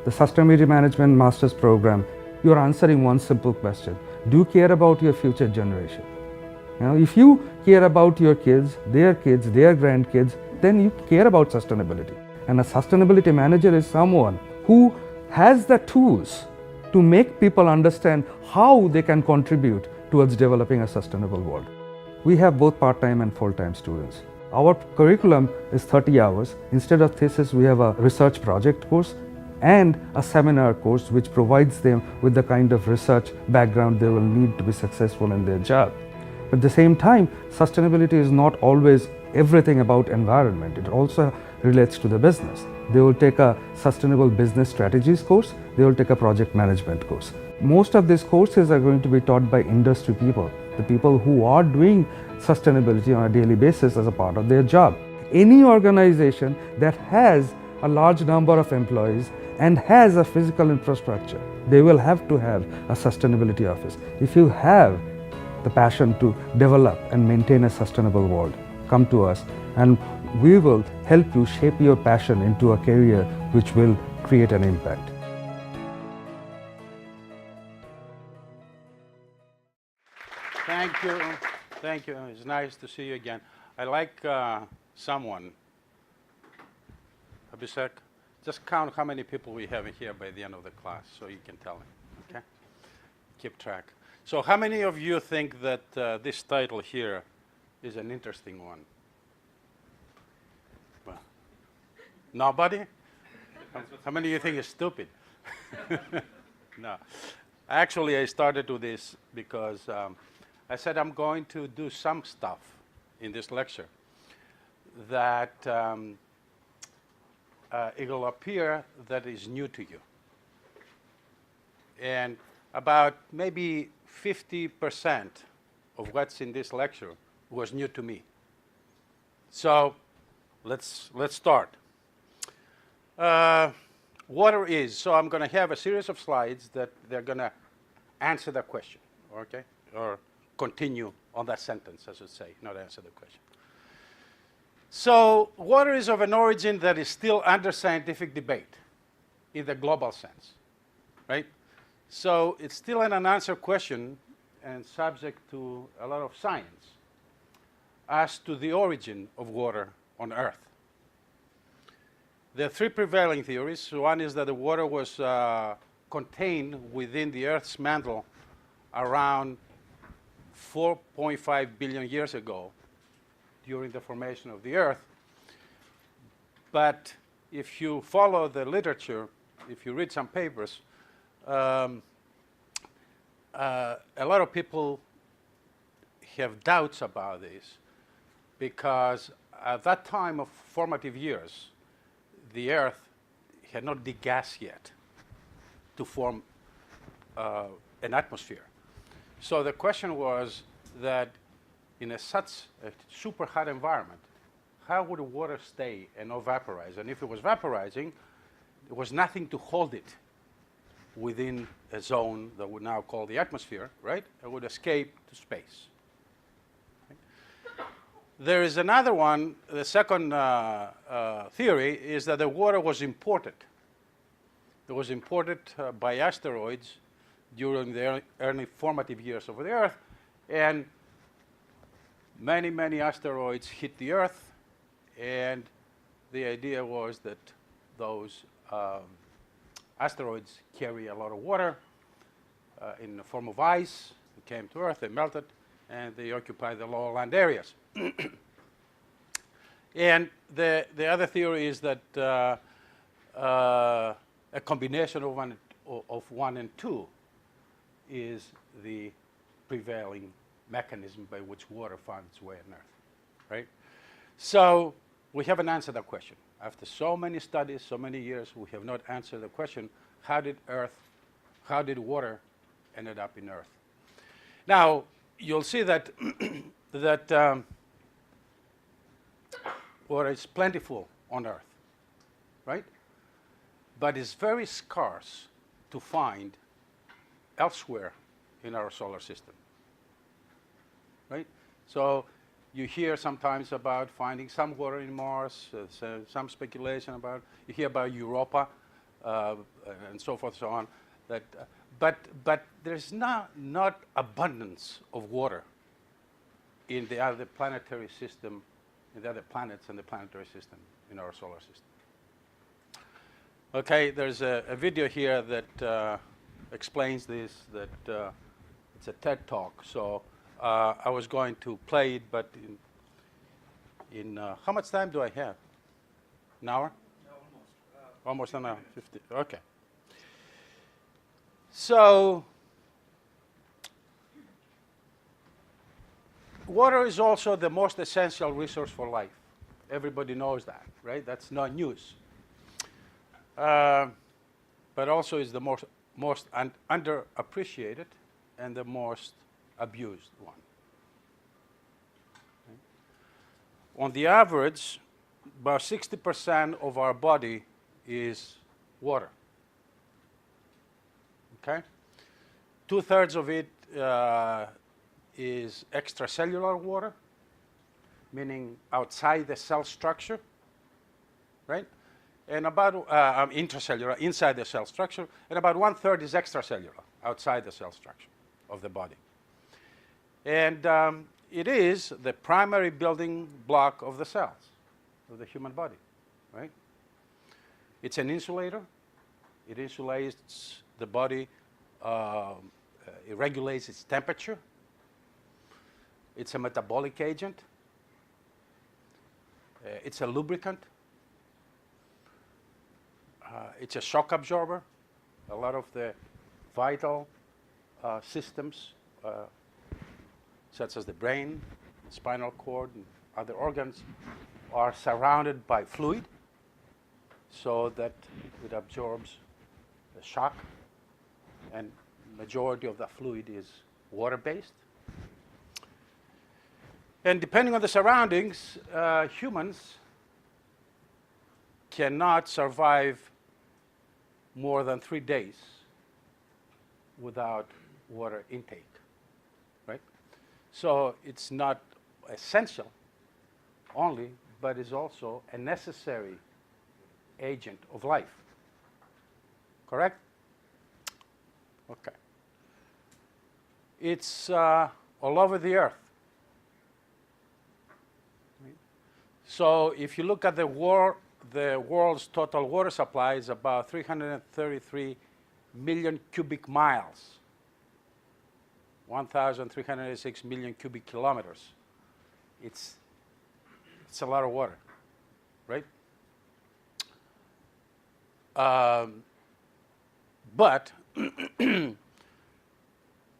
the Sustainability Management Master's Program, you are answering one simple question. Do you care about your future generation? If you care about your kids, their grandkids, then you care about sustainability. And a sustainability manager is someone who has the tools to make people understand how they can contribute towards developing a sustainable world. We have both part-time and full-time students. Our curriculum is 30 hours. Instead of thesis, we have a research project course and a seminar course which provides them with the kind of research background they will need to be successful in their job. But at the same time, sustainability is not always everything about environment. It also relates to the business. They will take a sustainable business strategies course. They will take a project management course. Most of these courses are going to be taught by industry people, the people who are doing sustainability on a daily basis as a part of their job. Any organization that has a large number of employees and has a physical infrastructure, they will have to have a sustainability office. If you have the passion to develop and maintain a sustainable world, come to us and we will help you shape your passion into a career which will create an impact. Thank you. Thank you. It's nice to see you again. I like someone, Abhishek, just count how many people we have here by the end of the class so you can tell me, okay? Keep track. So how many of you think that this title here is an interesting one? Well, nobody? How many of you think it's stupid? No. Actually, I started with this because I said I'm going to do some stuff in this lecture that it will appear that is new to you. And about maybe 50% of what's in this lecture was new to me. So let's start. Water is, so I'm going to have a series of slides that they're going to answer the question, okay? Or continue on that sentence, I should say, not answer the question. So water is of an origin that is still under scientific debate in the global sense, right? So it's still an unanswered question and subject to a lot of science as to the origin of water on Earth. There are three prevailing theories. One is that the water was contained within the Earth's mantle around 4.5 billion years ago during the formation of the Earth. But if you follow the literature, if you read some papers, a lot of people have doubts about this because at that time of formative years, the Earth had not degassed yet to form an atmosphere. So the question was that in such a super hot environment, how would the water stay and not vaporize? And if it was vaporizing, there was nothing to hold it within a zone that we now call the atmosphere, right? It would escape to space. There is another one, the second theory is that the water was imported. It was imported by asteroids during the early formative years of the Earth, and many, many asteroids hit the Earth, and the idea was that those asteroids carry a lot of water in the form of ice. They came to Earth, they melted, and they occupy the lower land areas. And the other theory is that a combination of one and two is the prevailing mechanism by which water found its way on Earth, right? So we haven't answered that question. After so many studies, so many years, we have not answered the question, how did water ended up in Earth? Now, you'll see that that water is plentiful on Earth, right? But it's very scarce to find elsewhere in our solar system, right? So you hear sometimes about finding some water in Mars, some speculation about, you hear about Europa, and so forth, so on. That, but there's not abundance of water in the other planetary system, in the other planets in the planetary system in our solar system. Okay, there's a video here that explains this. That it's a TED talk. So I was going to play it, but in how much time do I have? An hour? No, almost. Almost an hour. 50. Okay. So water is also the most essential resource for life. Everybody knows that, right? That's not news. But also is the most underappreciated and the most abused one. Okay. On the average, about 60% of our body is water. Okay? 2/3 of it is extracellular water, meaning outside the cell structure, right? And about intracellular, inside the cell structure, and about 1/3 is extracellular, outside the cell structure of the body. And it is the primary building block of the cells of the human body, right? It's an insulator. It insulates the body. It regulates its temperature. It's a metabolic agent. It's a lubricant. It's a shock absorber. A lot of the vital systems, such as the brain, the spinal cord, and other organs, are surrounded by fluid so that it absorbs the shock, and majority of the fluid is water-based. And depending on the surroundings, humans cannot survive more than 3 days without water intake, right? So it's not essential only, but is also a necessary agent of life. Correct? Okay. It's all over the earth. So if you look at the world's total water supply is about 333 million cubic miles, 1,386 million cubic kilometers. It's a lot of water, right? But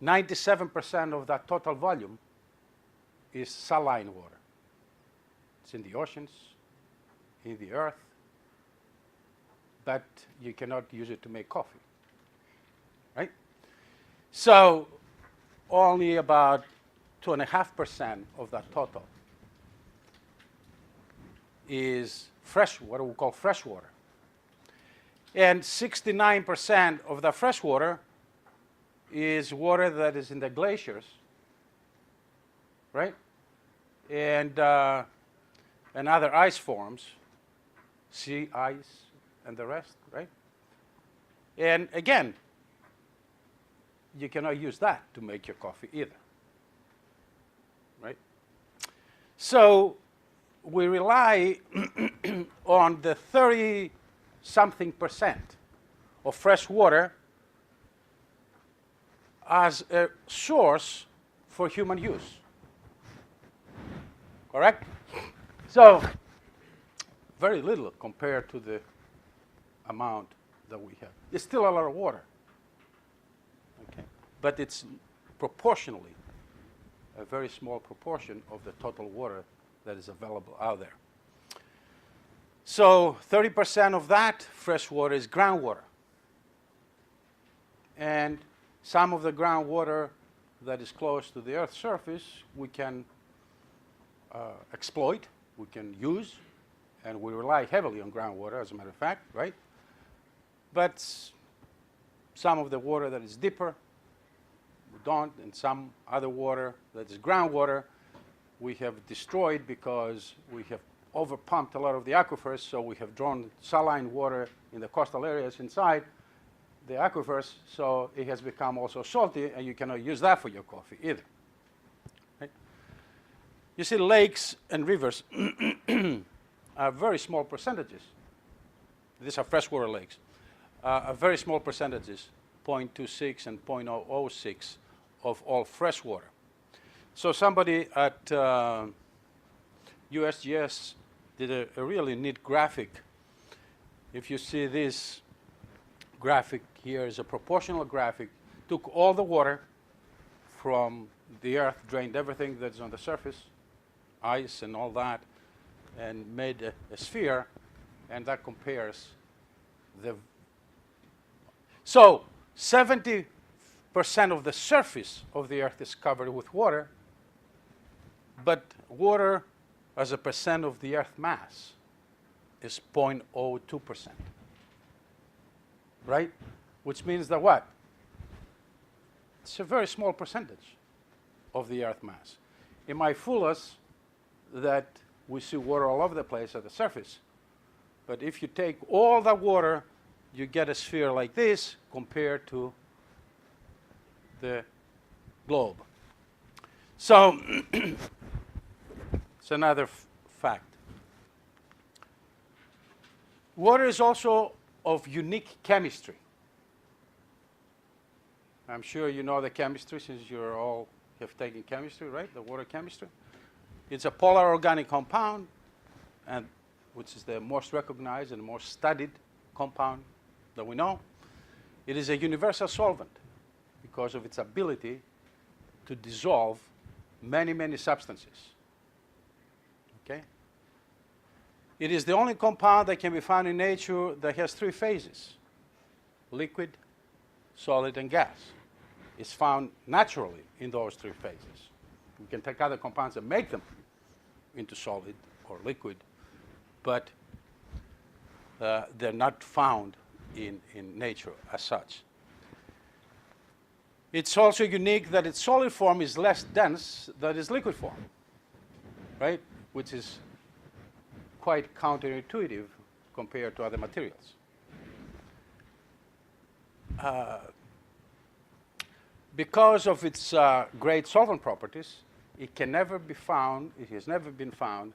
97% of that total volume is saline water. It's in the oceans, in the earth, but you cannot use it to make coffee, right? So only about 2.5% of that total is fresh, what we call fresh water. And 69% of the fresh water is water that is in the glaciers, right? And other ice forms, sea ice and the rest, right? And again, you cannot use that to make your coffee either, right? So we rely on the 30-something% of fresh water as a source for human use. Correct? So very little compared to the amount that we have. It's still a lot of water, okay? But it's proportionally a very small proportion of the total water that is available out there. So 30% of that fresh water is groundwater. And some of the groundwater that is close to the Earth's surface we can exploit, we can use, and we rely heavily on groundwater, as a matter of fact, right? But some of the water that is deeper, we don't, and some other water that is groundwater, we have destroyed because we have overpumped a lot of the aquifers, so we have drawn saline water in the coastal areas inside the aquifers, so it has become also salty, and you cannot use that for your coffee either. Right? You see, lakes and rivers are very small percentages. These are freshwater lakes. Are very small percentages, 0.26 and 0.006 of all freshwater. So somebody at USGS did a really neat graphic. If you see this graphic here is a proportional graphic, took all the water from the earth, drained everything that's on the surface, ice and all that, and made a sphere, and that compares the... So 70% of the surface of the earth is covered with water, but water as a percent of the earth mass is 0.02%, right? Which means that what? It's a very small percentage of the earth mass. It might fool us that we see water all over the place at the surface, but if you take all that water, you get a sphere like this compared to the globe. So it's another fact. Water is also of unique chemistry. I'm sure you know the chemistry since you all have taken chemistry, right? The water chemistry. It's a polar organic compound, and which is the most recognized and most studied compound that we know. It is a universal solvent because of its ability to dissolve many, many substances. Okay? It is the only compound that can be found in nature that has three phases: liquid, solid, and gas. It's found naturally in those three phases. We can take other compounds and make them into solid or liquid, but they're not found in nature as such. It's also unique that its solid form is less dense than its liquid form, right? Which is quite counterintuitive compared to other materials. Because of its great solvent properties, it can never be found, it has never been found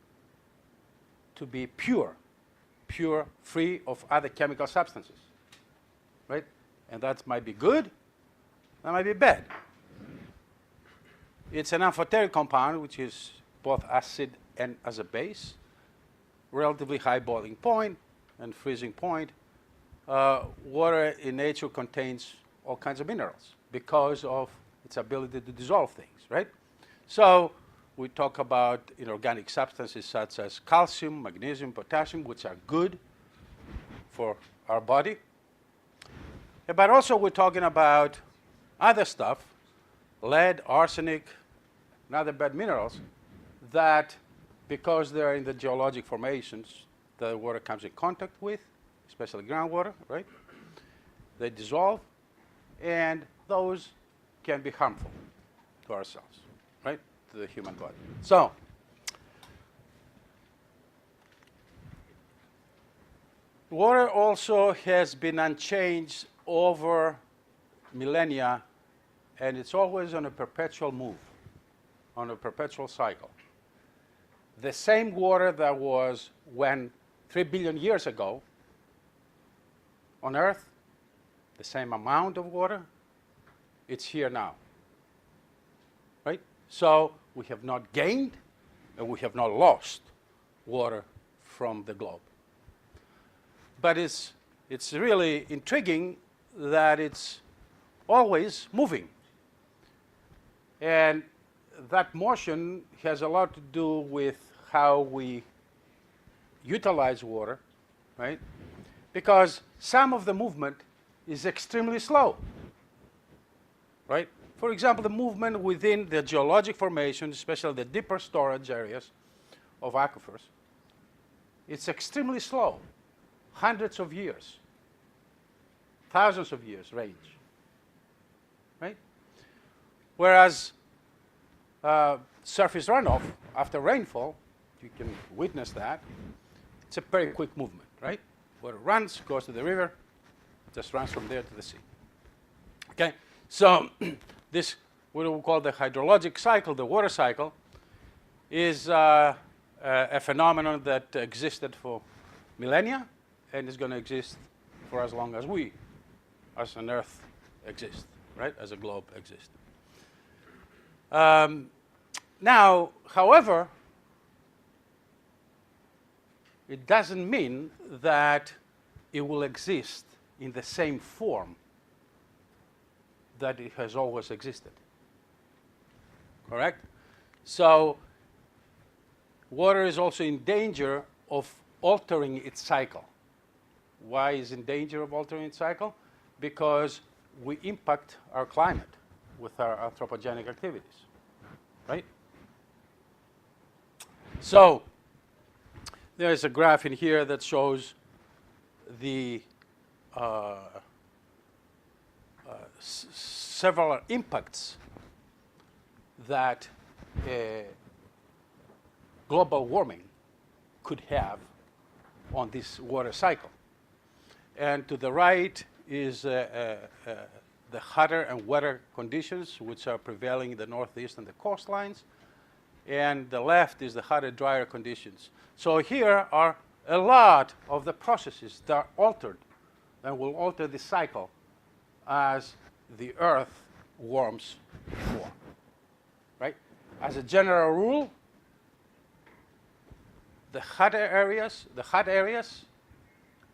to be pure, free of other chemical substances, right? And that might be good, that might be bad. It's an amphoteric compound, which is both acid and as a base, relatively high boiling point and freezing point. Water in nature contains all kinds of minerals because of its ability to dissolve things, right? So we talk about inorganic substances such as calcium, magnesium, potassium, which are good for our body. But also we're talking about other stuff, lead, arsenic, and other bad minerals that, because they're in the geologic formations that the water comes in contact with, especially groundwater, right? They dissolve, and those can be harmful to ourselves, right? To the human body. So, water also has been unchanged over millennia, and it's always on a perpetual move, on a perpetual cycle. The same water that was when 3 billion years ago on Earth, the same amount of water, it's here now, right? So we have not gained and we have not lost water from the globe. But it's really intriguing that it's always moving. And that motion has a lot to do with how we utilize water, right? Because some of the movement is extremely slow, right? For example, the movement within the geologic formations, especially the deeper storage areas of aquifers, it's extremely slow, hundreds of years, thousands of years range, right? Whereas surface runoff after rainfall, you can witness that, it's a very quick movement, right? Water runs, goes to the river, just runs from there to the sea. Okay, so this, what we call the hydrologic cycle, the water cycle, is a phenomenon that existed for millennia and is going to exist for as long as we, as an Earth, exist, right? As a globe exists. Now, however, it doesn't mean that it will exist in the same form that it has always existed. Correct? So, water is also in danger of altering its cycle. Why is it in danger of altering its cycle? Because we impact our climate with our anthropogenic activities, right? So, there's a graph in here that shows the several impacts that global warming could have on this water cycle. And to the right is the hotter and wetter conditions which are prevailing in the northeast and the coastlines. And the left is the hotter, drier conditions. So here are a lot of the processes that are altered and will alter the cycle as the Earth warms more, right? As a general rule, the hot areas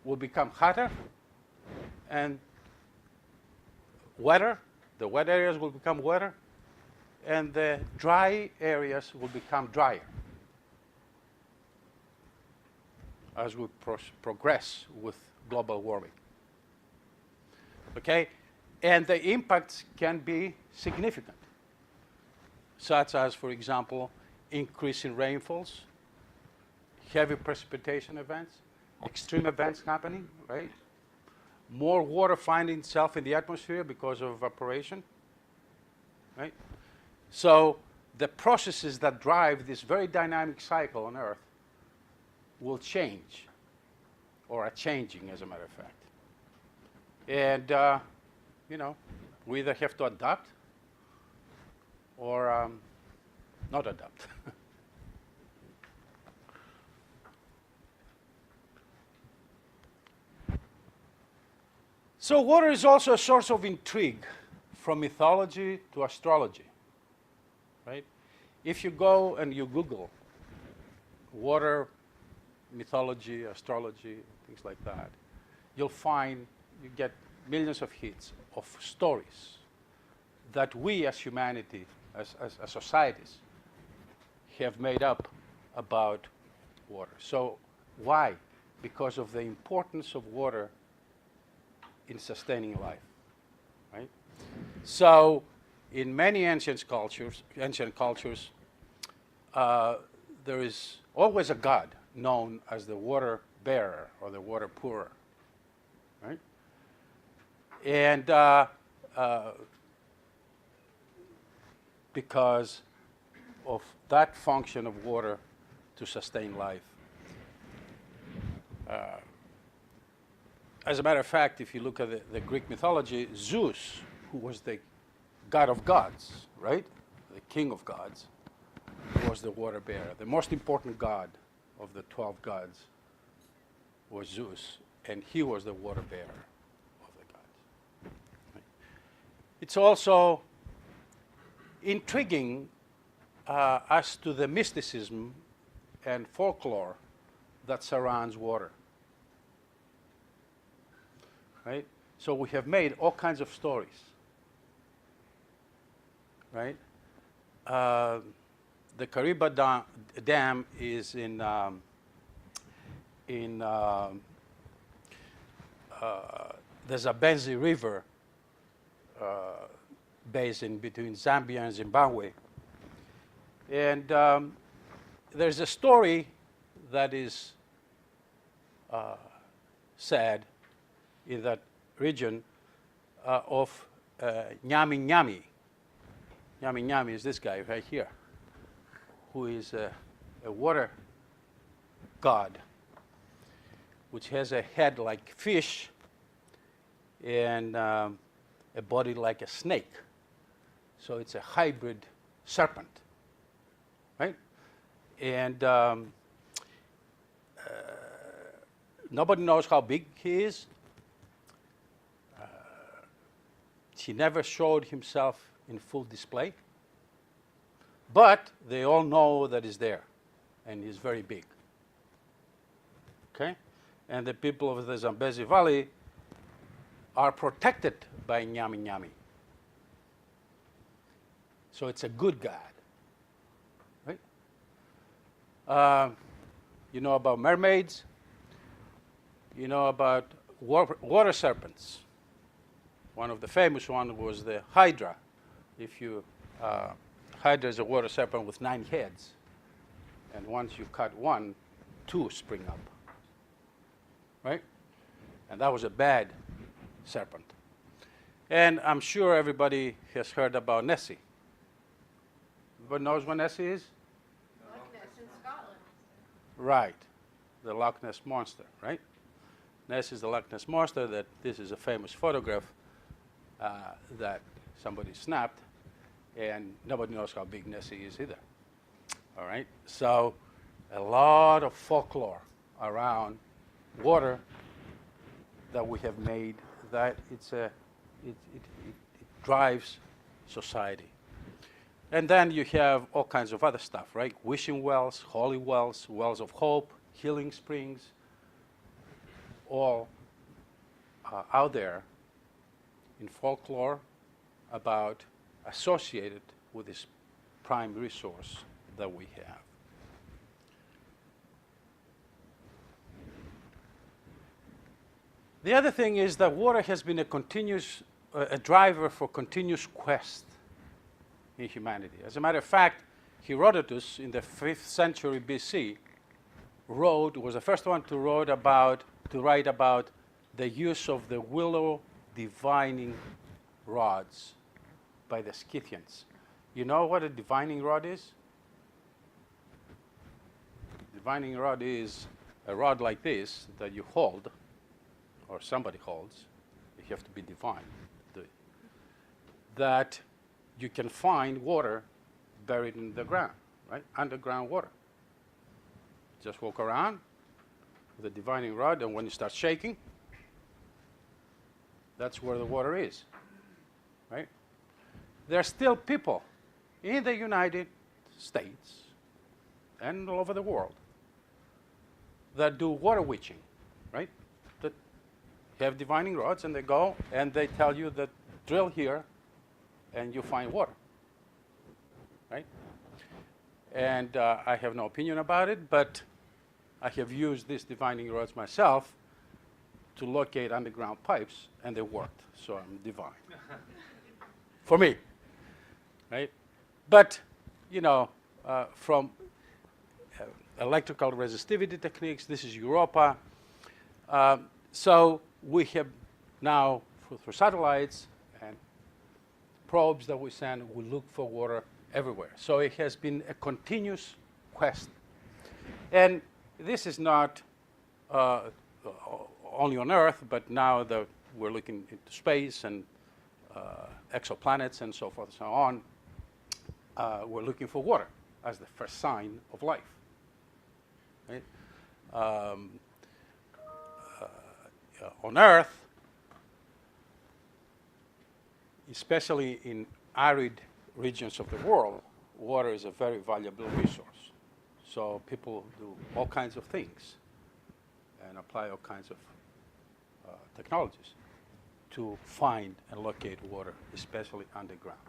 will become hotter and wetter. The wet areas will become wetter, and the dry areas will become drier as we progress with global warming. Okay? And the impacts can be significant, such as, for example, increase in rainfalls, heavy precipitation events, extreme events happening, right? More water finding itself in the atmosphere because of evaporation, right? So the processes that drive this very dynamic cycle on Earth will change, or are changing, as a matter of fact. And, you know, we either have to adapt or not adapt. So water is also a source of intrigue, from mythology to astrology, right? If you go and you Google water, mythology, astrology, things like that, you'll find, you get millions of hits of stories that we as humanity, as societies, have made up about water. So why? Because of the importance of water in sustaining life, right? So in many ancient cultures, there is always a god known as the water bearer or the water pourer, right? And because of that function of water to sustain life. As a matter of fact, if you look at the Greek mythology, Zeus, who was the god of gods, right? The king of gods, was the water bearer. The most important god of the 12 gods was Zeus, and he was the water bearer of the gods. Right? It's also intriguing as to the mysticism and folklore that surrounds water. Right? So we have made all kinds of stories, right? The Kariba Dam is in the Zambezi River basin between Zambia and Zimbabwe. And there's a story that is said in that region of Nyami Nyami. Nyami Nyami is this guy right here, who is a water god. which has a head like fish and a body like a snake. So it's a hybrid serpent, right? And nobody knows how big he is. He never showed himself in full display, but they all know that he's there, and he's very big. Okay? And the people of the Zambezi Valley are protected by Nyami Nyami. So it's a good god, right? You know about mermaids. You know about water serpents. One of the famous ones was the Hydra. Hydra is a water serpent with 9 heads. And once you cut one, 2 spring up. Right? And that was a bad serpent. And I'm sure everybody has heard about Nessie. Everybody knows what Nessie is? Loch Ness in Scotland. Right. The Loch Ness Monster, right? Ness is the Loch Ness Monster. This is a famous photograph that somebody snapped, and nobody knows how big Nessie is either. All right? So a lot of folklore around water that we have made that it drives society. And then you have all kinds of other stuff, right? Wishing wells, holy wells, wells of hope, healing springs, all out there in folklore about associated with this prime resource that we have. The other thing is that water has been a driver for continuous quest in humanity. As a matter of fact, Herodotus in the 5th century BC was the first one to write about the use of the willow divining rods by the Scythians. You know what a divining rod is? Divining rod is a rod like this that you hold, or somebody holds. You have to be divine. That you can find water buried in the ground, right? Underground water. Just walk around with a divining rod, and when you start shaking, that's where the water is, right? There are still people in the United States and all over the world that do water witching, right? That have divining rods, and they go and they tell you that drill here and you find water, right? And I have no opinion about it, but I have used these divining rods myself to locate underground pipes, and they worked, so I'm divine. For me, right? But, you know, from electrical resistivity techniques, this is Europa. So we have now, through satellites and probes that we send, we look for water everywhere. So it has been a continuous quest. And this is not only on Earth, but now that we're looking into space and exoplanets and so forth and so on, we're looking for water as the first sign of life. Right? On Earth, especially in arid regions of the world, water is a very valuable resource. So people do all kinds of things and apply all kinds of technologies to find and locate water, especially underground.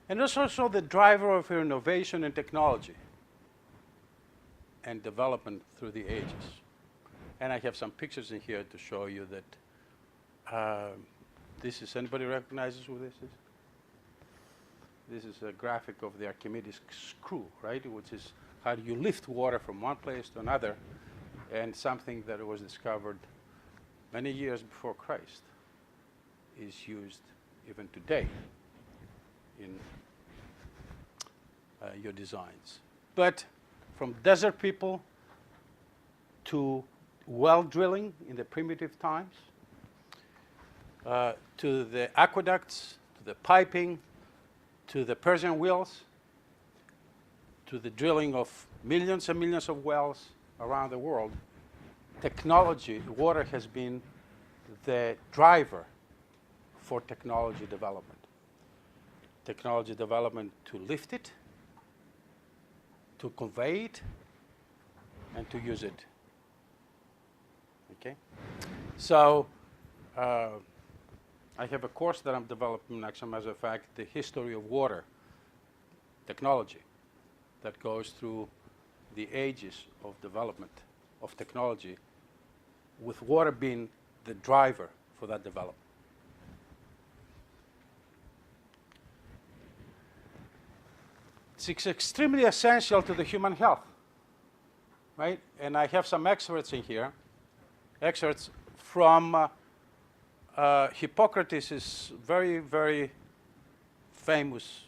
And it's also the driver of innovation and technology and development through the ages. And I have some pictures in here to show you that this is, anybody recognizes who this is? This is a graphic of the Archimedes Screw, right? Which is how do you lift water from one place to another, and something that was discovered many years before Christ is used even today in your designs. But from desert people to well drilling in the primitive times, to the aqueducts, to the piping, to the Persian wheels, to the drilling of millions and millions of wells around the world. Technology, water has been the driver for technology development. Technology development to lift it, to convey it, and to use it. Okay? So, I have a course that I'm developing, actually, as a fact, the history of water technology that goes through the ages of development of technology, with water being the driver for that development. It's extremely essential to the human health, right? And I have some excerpts in here, excerpts from Hippocrates' very, very famous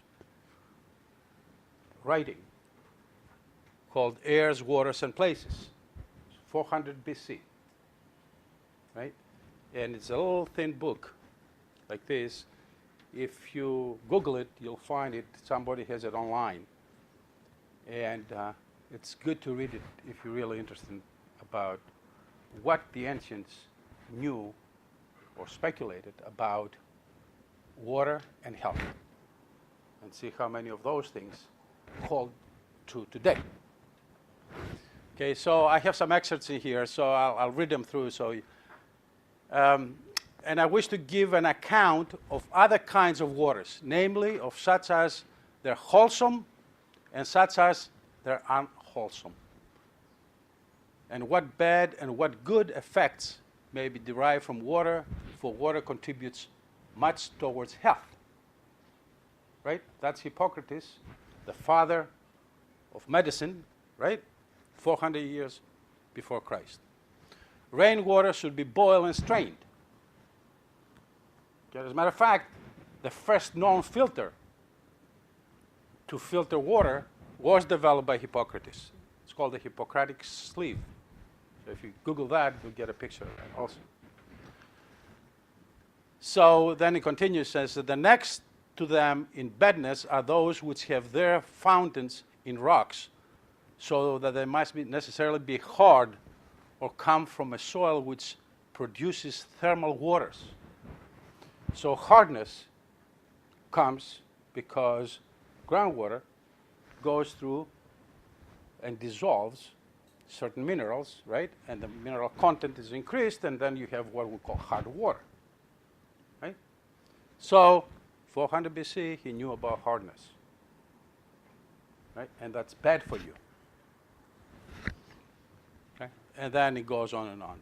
writing called Airs, Waters, and Places, 400 BC, right? And it's a little thin book like this. If you Google it, you'll find it. Somebody has it online. And it's good to read it if you're really interested about what the ancients knew or speculated about water and health, and see how many of those things hold true today. Okay, so I have some excerpts in here, so I'll read them through. So, and I wish to give an account of other kinds of waters, namely of such as they're wholesome and such as they're unwholesome, and what bad and what good effects may be derived from water, for water contributes much towards health. Right? That's Hippocrates, the father of medicine, right? 400 years before Christ. Rainwater should be boiled and strained. Okay, as a matter of fact, the first known filter to filter water was developed by Hippocrates. It's called the Hippocratic sleeve. So if you Google that, you'll get a picture of that also. So then it continues, says that the next to them in badness are those which have their fountains in rocks, so that they must be necessarily be hard or come from a soil which produces thermal waters. So hardness comes because groundwater goes through and dissolves certain minerals, right? And the mineral content is increased, and then you have what we call hard water, right? So 400 BC, he knew about hardness, right? And that's bad for you. Okay? And then it goes on and on.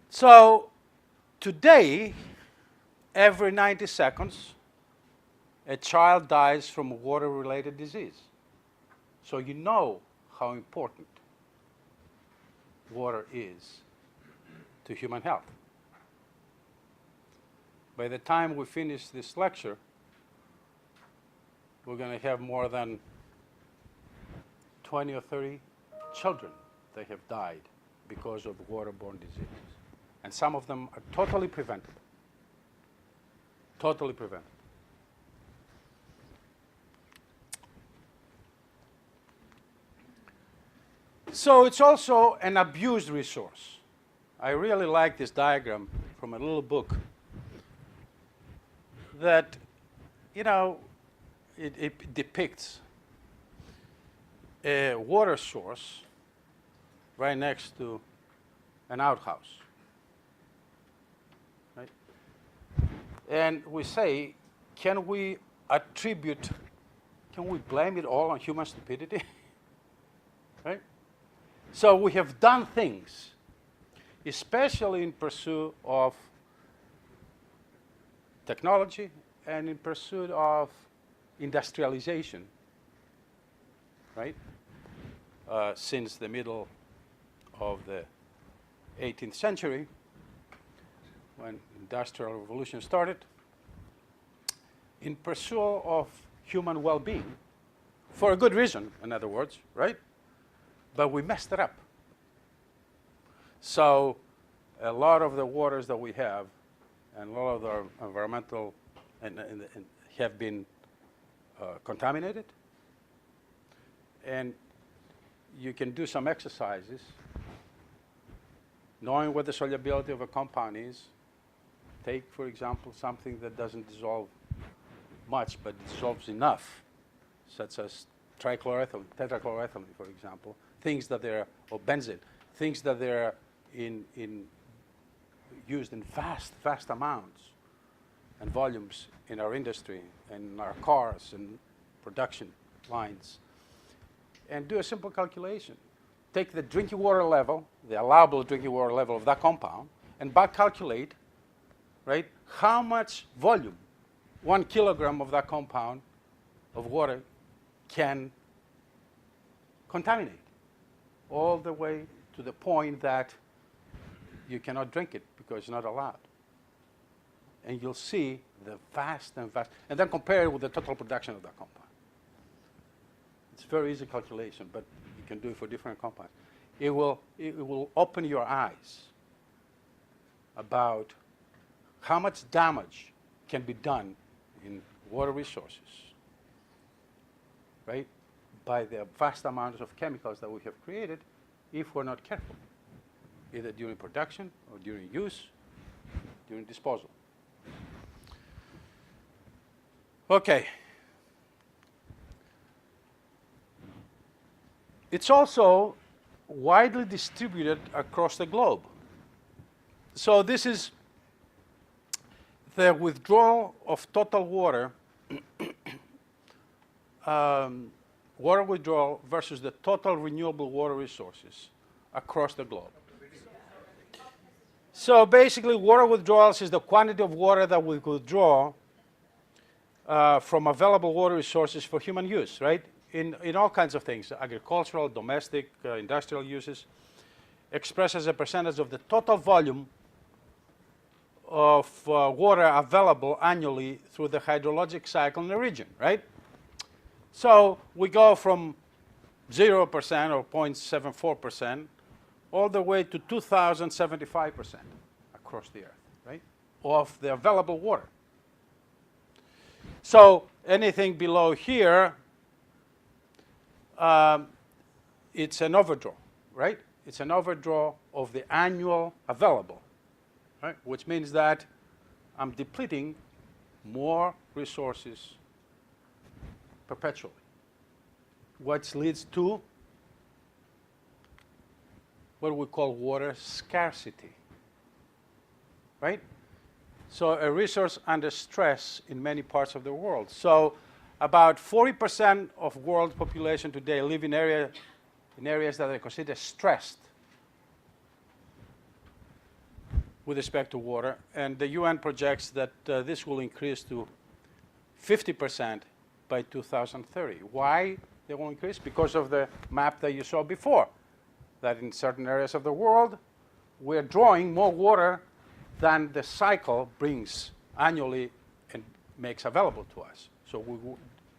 So today, every 90 seconds, a child dies from a water-related disease. So you know how important water is to human health. By the time we finish this lecture, we're going to have more than 20 or 30 children that have died because of waterborne diseases. And some of them are totally preventable. Totally preventable. So it's also an abused resource. I really like this diagram from a little book that, you know, it depicts a water source right next to an outhouse. Right? And we say, can we blame it all on human stupidity? Right? So we have done things, especially in pursuit of technology and in pursuit of industrialization, right? Since the middle of the 18th century, when Industrial Revolution started, in pursuit of human well-being, for a good reason, in other words, right? But we messed it up. So a lot of the waters that we have and a lot of the environmental and have been contaminated. And you can do some exercises knowing what the solubility of a compound is. Take, for example, something that doesn't dissolve much but dissolves enough, such as trichloroethylene, tetrachloroethylene, for example, things that they're, or benzene, things that they're used in vast amounts and volumes in our industry and in our cars and production lines. And do a simple calculation. Take the drinking water level, the allowable drinking water level of that compound, and back calculate, right, how much volume 1 kilogram of that compound of water can contaminate, all the way to the point that you cannot drink it because it's not allowed. And you'll see the vast, and then compare it with the total production of that compound. It's a very easy calculation, but you can do it for different compounds. It will open your eyes about how much damage can be done in water resources, right, by the vast amounts of chemicals that we have created if we're not careful, either during production or during use, during disposal. Okay. It's also widely distributed across the globe. So this is the withdrawal of total water, water withdrawal versus the total renewable water resources across the globe. So basically, water withdrawals is the quantity of water that we withdraw from available water resources for human use, right? In all kinds of things, agricultural, domestic, industrial uses, expressed as a percentage of the total volume of water available annually through the hydrologic cycle in the region, right? So we go from 0% or 0.74% all the way to 2,075% across the earth, right, of the available water. So anything below here, it's an overdraw, right? It's an overdraw of the annual available, right? Which means that I'm depleting more resources perpetually, which leads to what we call water scarcity, right? So a resource under stress in many parts of the world. So about 40% of world population today live in areas that are considered stressed with respect to water. And the UN projects that this will increase to 50% by 2030. Why they will increase? Because of the map that you saw before, that in certain areas of the world, we're drawing more water than the cycle brings annually and makes available to us. So we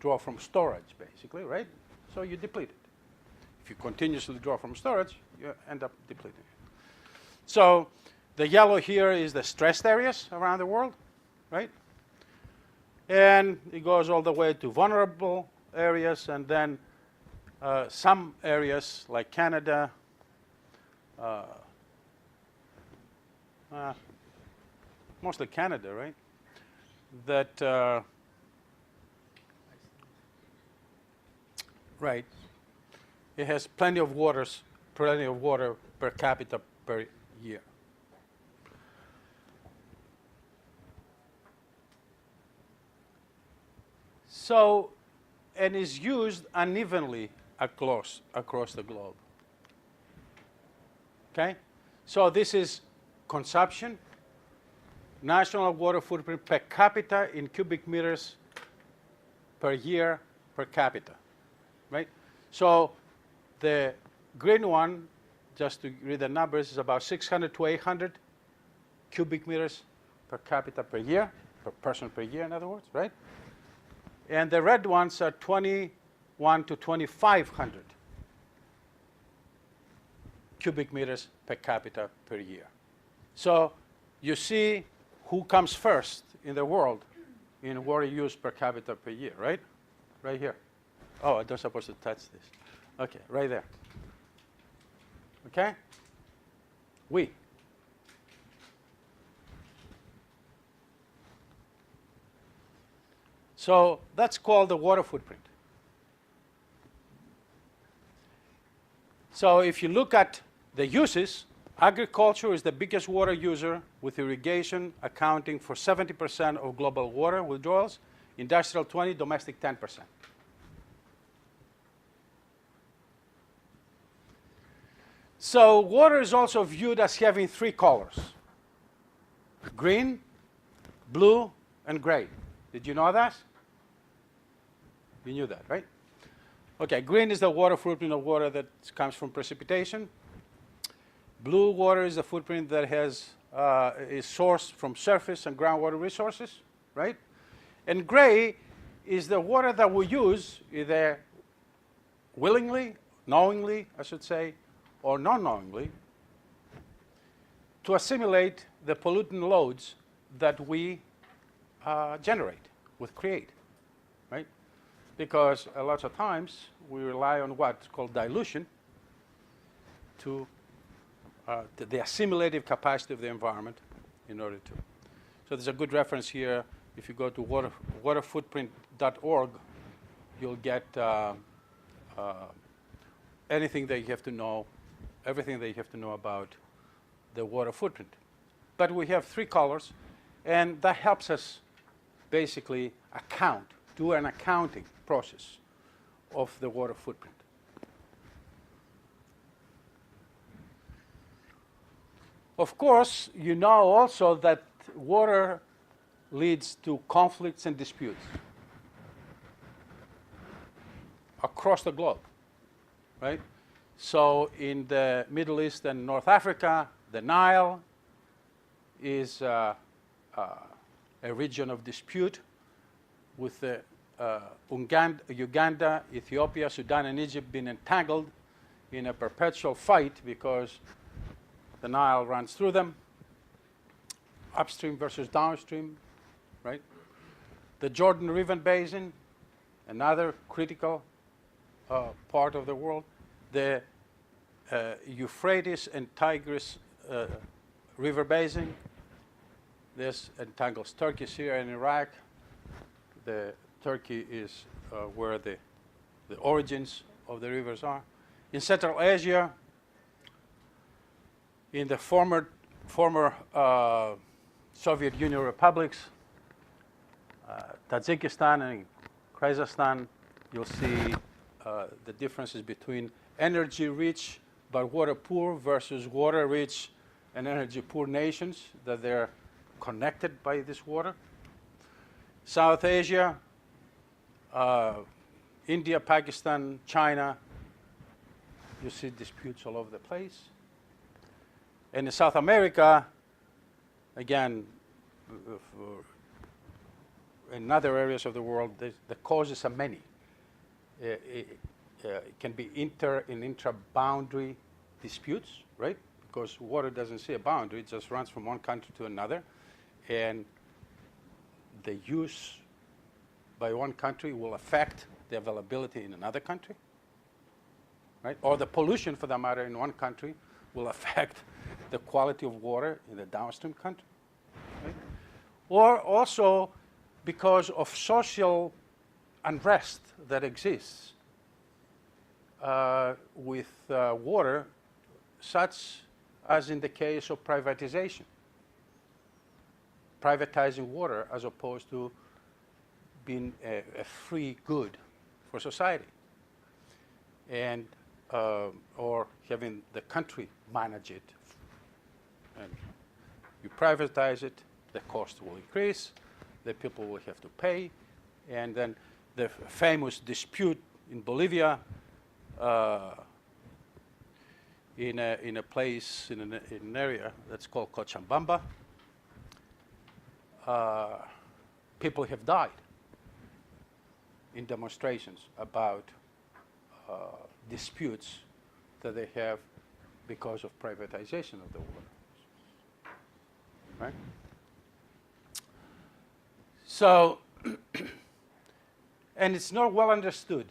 draw from storage, basically, right? So you deplete it. If you continuously draw from storage, you end up depleting it. So the yellow here is the stressed areas around the world, right? And it goes all the way to vulnerable areas, and then some areas like Canada, mostly Canada, right? That right, it has plenty of water per capita per year. So, and is used unevenly across the globe. Okay? So this is consumption, national water footprint per capita in cubic meters per year per capita, right? So the green one, just to read the numbers, is about 600 to 800 cubic meters per capita per year, per person per year, in other words, right? And the red ones are 20 1 to 2,500 cubic meters per capita per year. So you see who comes first in the world in water use per capita per year, right? Right here. Oh, I'm not supposed to touch this. Okay, right there. Okay? We. So that's called the water footprint. So if you look at the uses, agriculture is the biggest water user, with irrigation accounting for 70% of global water withdrawals, industrial 20, domestic 10%. So water is also viewed as having three colors: green, blue, and gray. Did you know that? You knew that, right? Okay, green is the water footprint of water that comes from precipitation. Blue water is the footprint that is sourced from surface and groundwater resources, right? And gray is the water that we use either willingly, knowingly, I should say, or non-knowingly, to assimilate the pollutant loads that we generate, create, right? Because a lot of times we rely on what's called dilution to the assimilative capacity of the environment in order to. So there's a good reference here. If you go to waterfootprint.org, you'll get anything that you have to know, everything that you have to know about the water footprint. But we have three colors, and that helps us basically do an accounting process of the water footprint. Of course, you know also that water leads to conflicts and disputes across the globe, right? So in the Middle East and North Africa, the Nile is a region of dispute, with the Uganda, Ethiopia, Sudan, and Egypt being entangled in a perpetual fight because the Nile runs through them, upstream versus downstream, right? The Jordan River Basin, another critical part of the world. The Euphrates and Tigris River Basin. This entangles Turkey, Syria, and Iraq. Turkey is where the origins of the rivers are. In Central Asia, in the former Soviet Union republics, Tajikistan and Kyrgyzstan, you'll see the differences between energy-rich but water-poor versus water-rich and energy-poor nations, that they're connected by this water. South Asia, India, Pakistan, China, you see disputes all over the place. And in South America, again, in other areas of the world, the causes are many. It can be intra-boundary disputes, right? Because water doesn't see a boundary, it just runs from one country to another. And the use by one country will affect the availability in another country, right? Or the pollution, for that matter, in one country will affect the quality of water in the downstream country, right? Or also because of social unrest that exists with water, such as in the case of privatization. Privatizing water as opposed to being a free good for society, and or having the country manage it. And you privatize it, the cost will increase, the people will have to pay, and then the famous dispute in Bolivia, in a place, in an area that's called Cochabamba. People have died in demonstrations about disputes that they have because of privatization of the water. Right? So, and it's not well understood.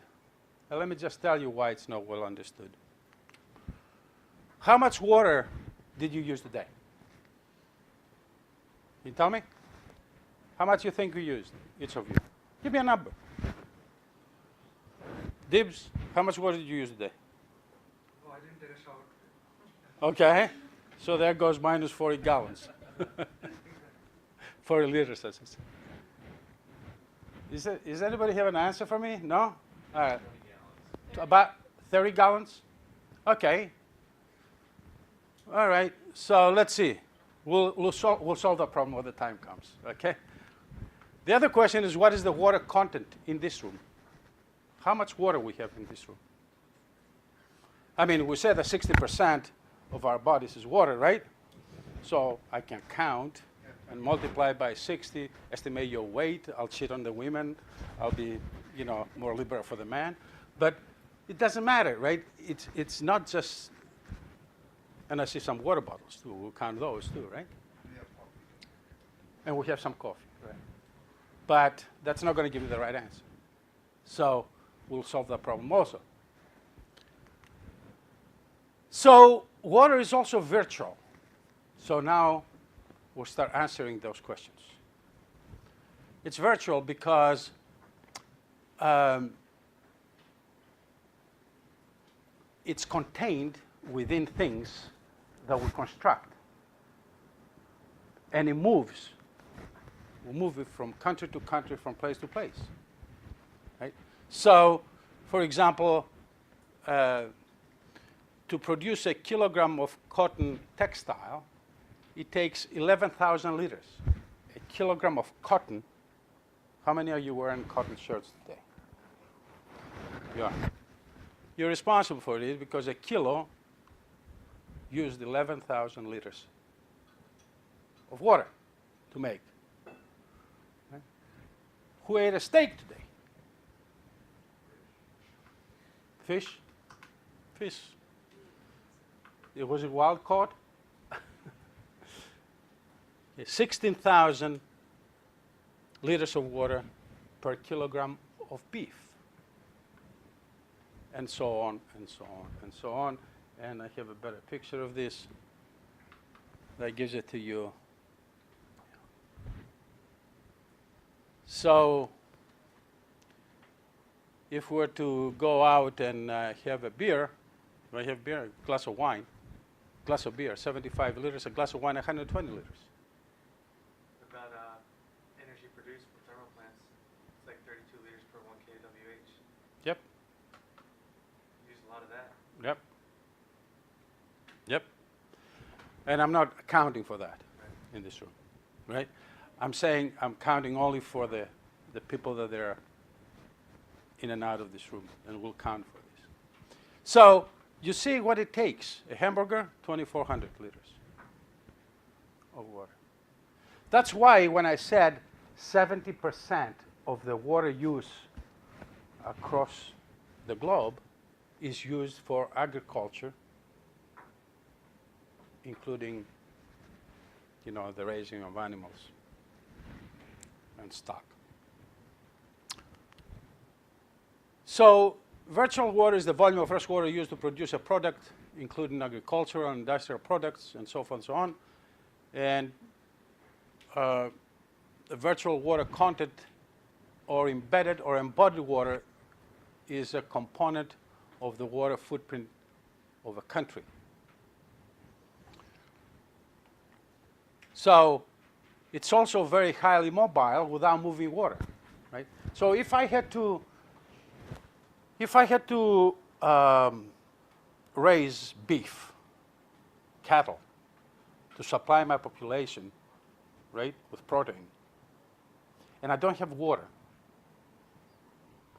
Now, let me just tell you why it's not well understood. How much water did you use today? Can you tell me? How much you think you used, each of you? Give me a number. Dibs, how much water did you use today? Oh, I didn't take a shower. Okay, so there goes minus 40 gallons. 40 liters, I should say. Does anybody have an answer for me? No? All right. About 30 gallons? Okay. All right, so let's see. We'll solve that problem when the time comes, okay? The other question is, what is the water content in this room? How much water we have in this room? I mean, we said that 60% of our bodies is water, right? So I can count and multiply by 60, estimate your weight. I'll cheat on the women. I'll be, more liberal for the man. But it doesn't matter, right? It's not just, and I see some water bottles too. We'll count those too, right? And we have some coffee, right? But that's not going to give you the right answer. So we'll solve that problem also. So water is also virtual. So now we'll start answering those questions. It's virtual because it's contained within things that we construct. And it moves. We move it from country to country, from place to place. Right? So, for example, to produce a kilogram of cotton textile, it takes 11,000 liters. A kilogram of cotton. How many of you wearing cotton shirts today? You are. You're responsible for it because a kilo used 11,000 liters of water to make. Right? Who ate a steak today? Fish? Fish. Was it wild caught? 16,000 liters of water per kilogram of beef. And so on, and so on, and so on. And I have a better picture of this that gives it to you. So if we're to go out and have a beer, I have beer, a glass of wine, glass of beer, 75 liters, a glass of wine, 120 liters. About energy produced from thermal plants, it's like 32 liters per 1 kWh. Yep. Use a lot of that. Yep. Yep. And I'm not accounting for that in this room, right? I'm saying I'm counting only for the people that are in and out of this room, and we'll count for this. So you see what it takes. A hamburger, 2,400 liters of water. That's why when I said 70% of the water use across the globe is used for agriculture, including, the raising of animals and stock. So virtual water is the volume of fresh water used to produce a product, including agricultural and industrial products, and so forth and so on. And the virtual water content, or embedded or embodied water, is a component of the water footprint of a country. So it's also very highly mobile without moving water, right? So if I had to raise beef, cattle, to supply my population, right, with protein, and I don't have water,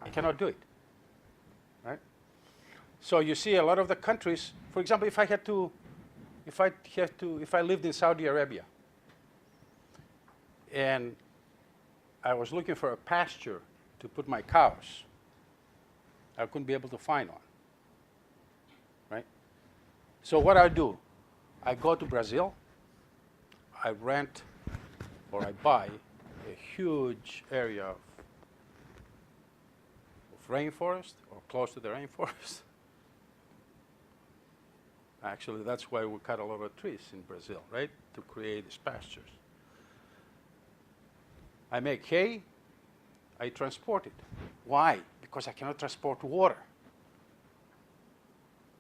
I cannot do it, right? So you see a lot of the countries, for example, if I lived in Saudi Arabia, and I was looking for a pasture to put my cows, I couldn't be able to find one. So what I do, I go to Brazil, I rent or I buy a huge area of rainforest or close to the rainforest. Actually, that's why we cut a lot of trees in Brazil, right? To create these pastures. I make hay, I transport it. Why? Because I cannot transport water,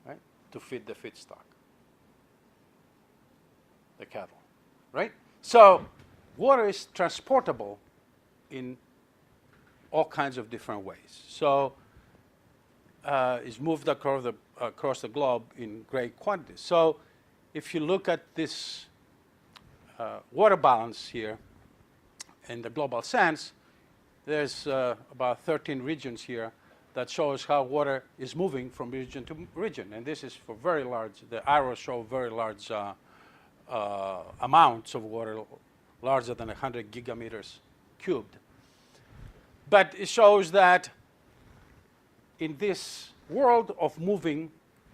right? To feed the feedstock, the cattle, right? So water is transportable in all kinds of different ways. So it's moved across the globe in great quantities. So if you look at this water balance here in the global sense, there's about 13 regions here that shows how water is moving from region to region. And this is for very large, the arrows show very large amounts of water, larger than 100 gigameters cubed. But it shows that in this world of moving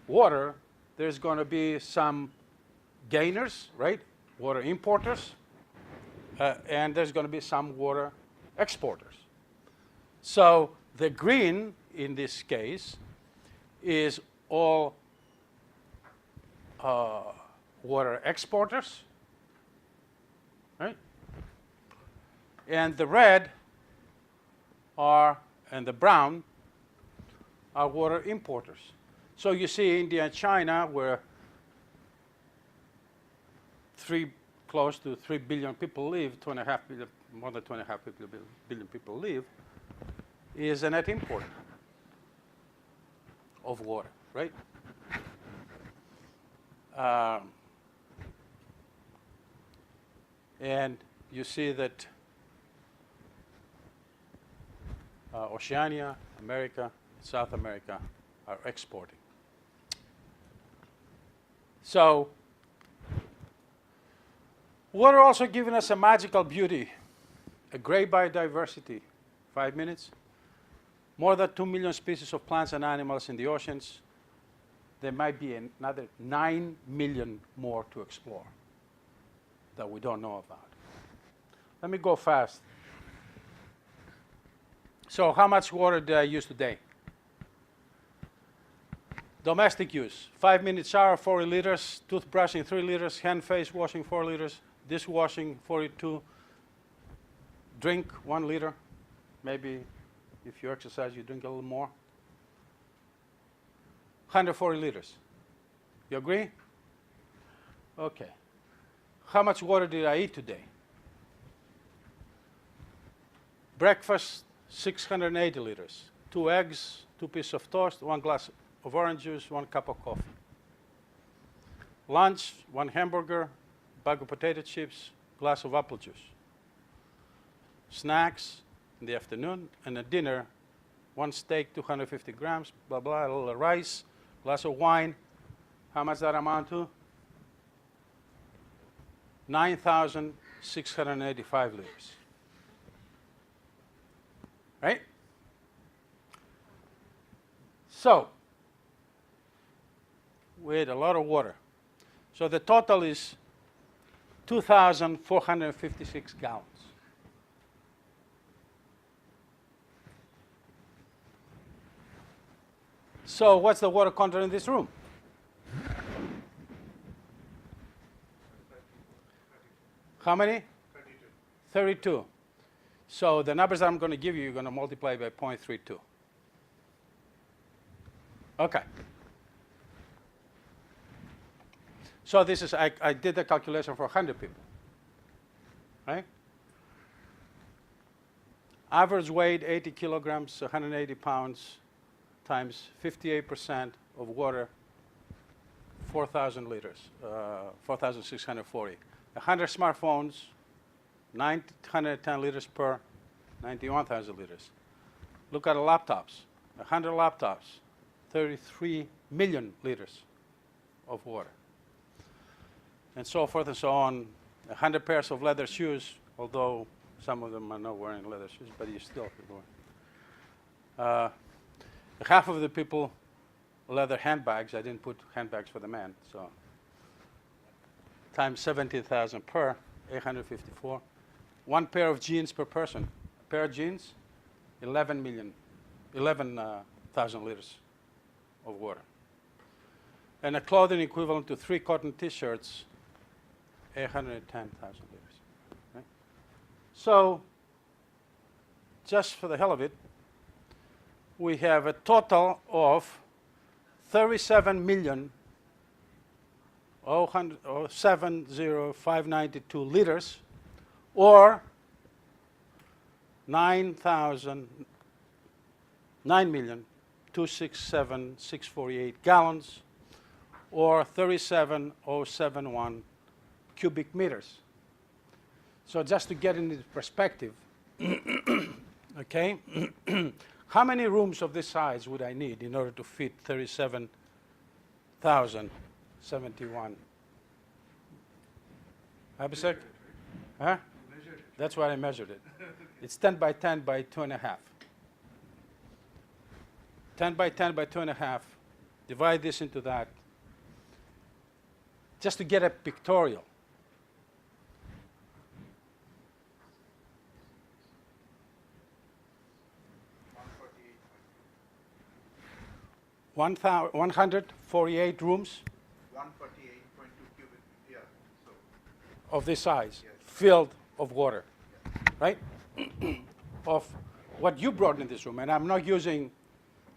water, there's going to be some gainers, right? Water importers. And there's going to be some water exporters. So the green, in this case, is all water exporters, right? And the red and the brown are water importers. So you see India and China, where close to 3 billion people live, 2.5 billion, more than 2.5 billion people live, is a net importer of water, right? And you see that Oceania, America, South America are exporting. So water also giving us a magical beauty, a great biodiversity. 5 minutes. More than 2 million species of plants and animals in the oceans. There might be another 9 million more to explore that we don't know about. Let me go fast. So how much water do I use today? Domestic use, 5 minute shower, 40 liters, toothbrushing, 3 liters, hand face washing, 4 liters, dishwashing, 42, drink, 1 liter. Maybe if you exercise, you drink a little more. 140 liters. You agree? Okay. How much water did I eat today? Breakfast, 680 liters. 2 eggs, 2 pieces of toast, 1 glass of orange juice, 1 cup of coffee. Lunch, 1 hamburger, bag of potato chips, glass of apple juice. Snacks in the afternoon, and at dinner, 1 steak, 250 grams, blah, blah, a little rice, glass of wine. How much that amount to? 9,685 liters. Right? So, we ate a lot of water. So the total is 2,456 gallons. So what's the water content in this room? How many? 32. So the numbers that I'm going to give you, you're going to multiply by 0.32. Okay. So this is, I did the calculation for 100 people, right? Average weight, 80 kilograms, 180 pounds, times 58% of water, 4,000 liters, 4,640. 100 smartphones, 910 liters per 91,000 liters. Look at the laptops, 100 laptops, 33 million liters of water. And so forth and so on. 100 pairs of leather shoes, although some of them are not wearing leather shoes, but you still could wear. Half of the people leather handbags. I didn't put handbags for the man, so times 17,000 per, 854. One pair of jeans per person. A pair of jeans, 11,000 liters of water. And a clothing equivalent to 3 cotton T-shirts, 810,000 liters. Right? So, just for the hell of it, we have a total of 37,070,592 liters, or 9,267,648 gallons, or 37,071 cubic meters. So just to get into perspective, okay, how many rooms of this size would I need in order to fit 37,071? Abhishek? Huh? That's why I measured it. It's 10 by 10 by 2.5. 10 by 10 by 2.5. Divide this into that. Just to get a pictorial. One 148 rooms 148.2 cubic, yeah, so, of this size, yes. filled of water, right? Of what you brought in this room, and I'm not using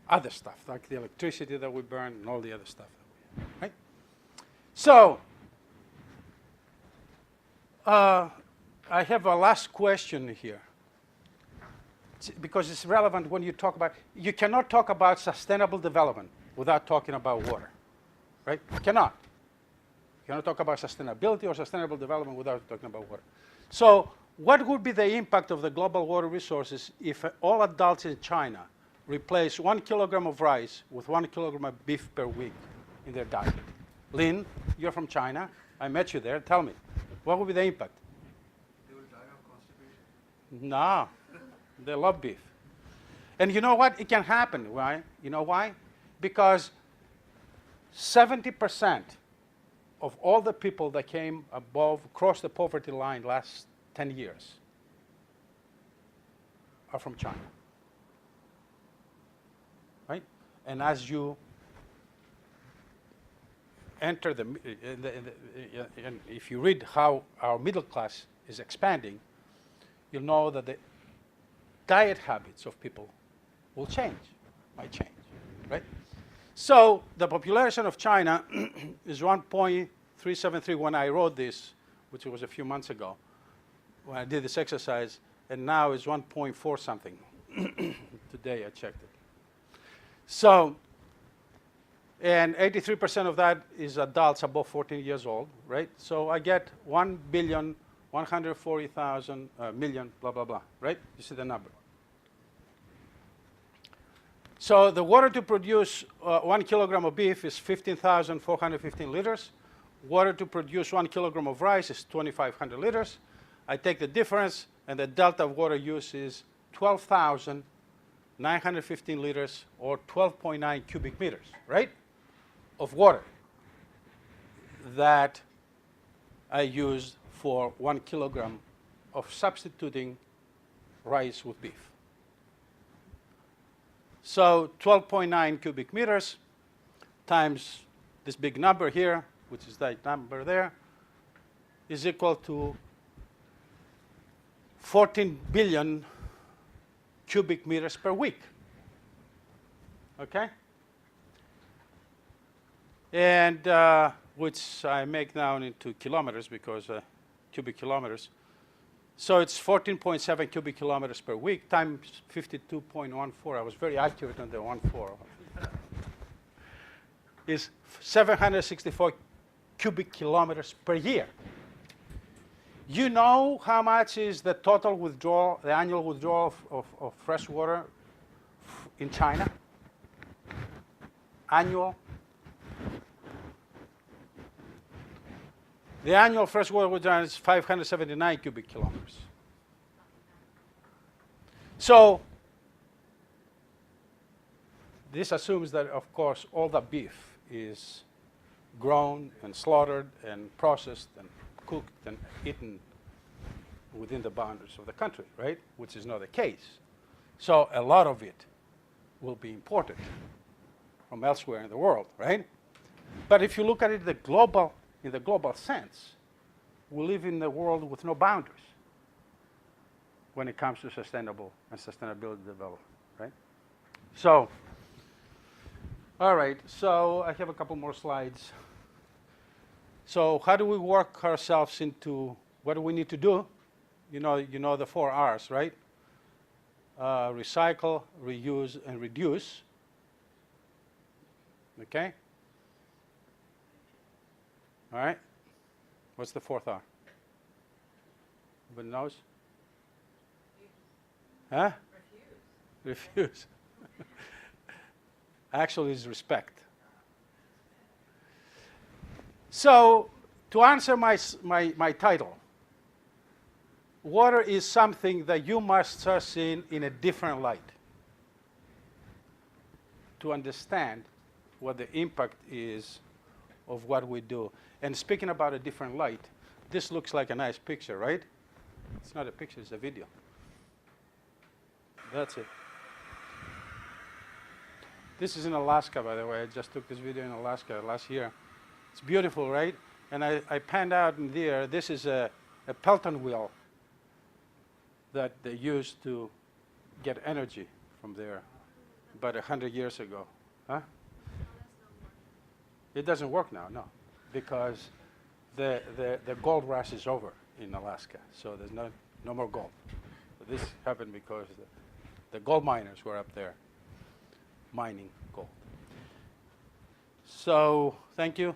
other stuff, like the electricity that we burn and all the other stuff that we have, right? So, I have a last question here, because it's relevant when you talk about, you cannot talk about sustainable development without talking about water, right? You cannot. You cannot talk about sustainability or sustainable development without talking about water. So what would be the impact of the global water resources if all adults in China replace 1 kilogram of rice with 1 kilogram of beef per week in their diet? Lynn, you're from China. I met you there. Tell me, what would be the impact? They will die of constipation. No, they love beef. And you know what? It can happen, right? You know why? Because 70% of all the people that came across the poverty line last 10 years are from China, right? And as you enter and if you read how our middle class is expanding, you'll know that the diet habits of people will change, might change, right? So the population of China is 1.373 when I wrote this, which was a few months ago, when I did this exercise, and now is 1.4 something. Today I checked it. So, and 83% of that is adults above 14 years old, right? So I get 1,140,000 million, blah, blah, blah, right? You see the number. So the water to produce 1 kilogram of beef is 15,415 liters. Water to produce 1 kilogram of rice is 2,500 liters. I take the difference, and the delta of water use is 12,915 liters, or 12.9 cubic meters, right, of water that I used for 1 kilogram of substituting rice with beef. So 12.9 cubic meters times this big number here, which is that number there, is equal to 14 billion cubic meters per week. Okay? And which I make down into kilometers because cubic kilometers. So it's 14.7 cubic kilometers per week times 52.14. I was very accurate on the 14. Is 764 cubic kilometers per year. You know how much is the total withdrawal, the annual withdrawal of fresh water in China? Annual? The annual fresh water withdrawal is 579 cubic kilometers. So this assumes that, of course, all the beef is grown and slaughtered and processed and cooked and eaten within the boundaries of the country, right? Which is not the case. So a lot of it will be imported from elsewhere in the world, right? But if you look at it in the global sense, we live in a world with no boundaries when it comes to sustainable and sustainability development, right? So, all right, so I have a couple more slides. So how do we work ourselves into, what do we need to do? You know the 4 R's, right? Recycle, reuse, and reduce. Okay? All right? What's the 4th R? Anybody knows? Huh? Refuse. Actually, it's respect. So, to answer my title, water is something that you must start seeing in a different light to understand what the impact is of what we do. And speaking about a different light, this looks like a nice picture, right? It's not a picture, it's a video. That's it. This is in Alaska, by the way. I just took this video in Alaska last year. It's beautiful, right? And I panned out in there. This is a Pelton wheel that they used to get energy from there about 100 years ago. Huh? It doesn't work now, no, because the gold rush is over in Alaska, so there's no more gold. But this happened because the gold miners were up there mining gold. So, thank you.